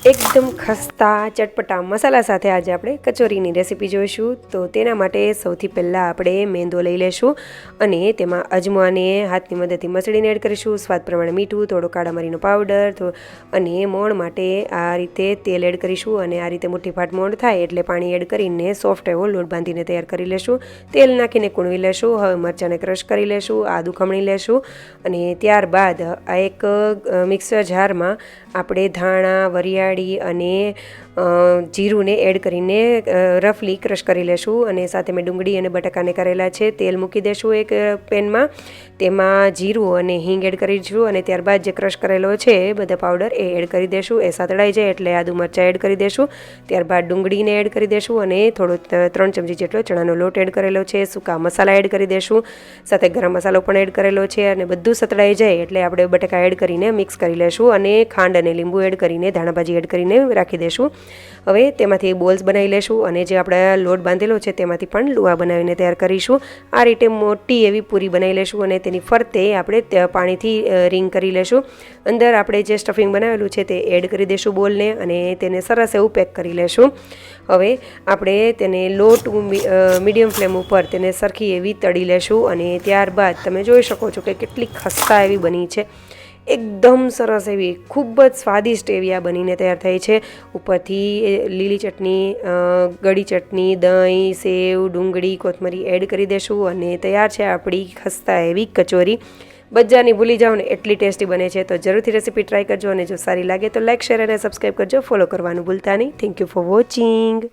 એકદમ ખસ્તા ચટપટા મસાલા સાથે આજે આપણે કચોરીની રેસીપી જોઈશું। તો તેના માટે સૌથી પહેલાં આપણે મેંદો લઈ લેશું અને તેમાં અજમાને હાથની મદદથી મસળીને એડ કરીશું, સ્વાદ પ્રમાણે મીઠું, થોડો કાળા મરીનો પાવડર અને મોણ માટે આ રીતે તેલ એડ કરીશું અને આ રીતે મુઠ્ઠીફાટ મોણ થાય એટલે પાણી એડ કરીને સોફ્ટ એવો લોટ બાંધીને તૈયાર કરી લેશું। તેલ નાખીને કૂણવી લેશું। હવે મરચાંને ક્રશ કરી લેશું, આદું ખમણી લેશું અને ત્યારબાદ આ એક મિક્સર જારમાં આપણે ધાણા, વરિયાળી અને જીરુંને એડ કરીને રફલી ક્રશ કરી લેશું અને સાથે મેં ડુંગળી અને બટાકાને કરેલા છે। તેલ મૂકી દેશું એક પેનમાં, તેમાં જીરું અને હિંગ એડ કરીશું અને ત્યારબાદ જે ક્રશ કરેલો છે બધા પાવડર એ એડ કરી દેશું। એ સાતળાઈ જાય એટલે આદું મરચાં એડ કરી દેશું, ત્યારબાદ ડુંગળીને એડ કરી દેશું અને થોડો 3 ચમચી જેટલો ચણાનો લોટ એડ કરેલો છે, સૂકા મસાલા એડ કરી દેશું, સાથે ગરમ મસાલો પણ એડ કરેલો છે અને બધું સતળાઈ જાય એટલે આપણે બટાકા એડ કરીને મિક્સ કરી લેશું અને ખાંડ અને લીંબુ એડ કરીને ધાણાભાજી એડ કરીને રાખી દેશું। હવે તેમાંથી બોલ્સ બનાવી લેશું અને જે આપણે લોટ બાંધેલો છે તેમાંથી પણ લુવા બનાવીને તૈયાર કરીશું। આ રીતે મોટી એવી પૂરી બનાવી લેશું અને તેની ફરતે આપણે પાણીથી રિંગ કરી લેશું। અંદર આપણે જે સ્ટફિંગ બનાવેલું છે તે એડ કરી દેશું બોલને અને તેને સરસ એવું પેક કરી લેશું। હવે આપણે તેને લોટ મીડિયમ ફ્લેમ ઉપર તેને સરખી એવી તળી લેશું અને ત્યારબાદ તમે જોઈ શકો છો કે કેટલી ખસ્તા એવી બની છે, એકદમ સરસ એવી ખૂબ જ સ્વાદિષ્ટ એવી આ બનીને તૈયાર થઈ છે। ઉપરથી લીલી ચટણી, ગળી ચટણી, દહીં, સેવ, ડુંગળી, કોથમરી એડ કરી દેશું અને તૈયાર છે આપણી ખસ્તા એવી કચોરી। બજારની ભૂલી જાઓ ને એટલી ટેસ્ટી બને છે, તો જરૂરથી રેસીપી ટ્રાય કરજો અને જો સારી લાગે તો લાઇક, શેર અને સબસ્ક્રાઈબ કરજો, ફોલો કરવાનું ભૂલતા નહીં। Thank you for watching.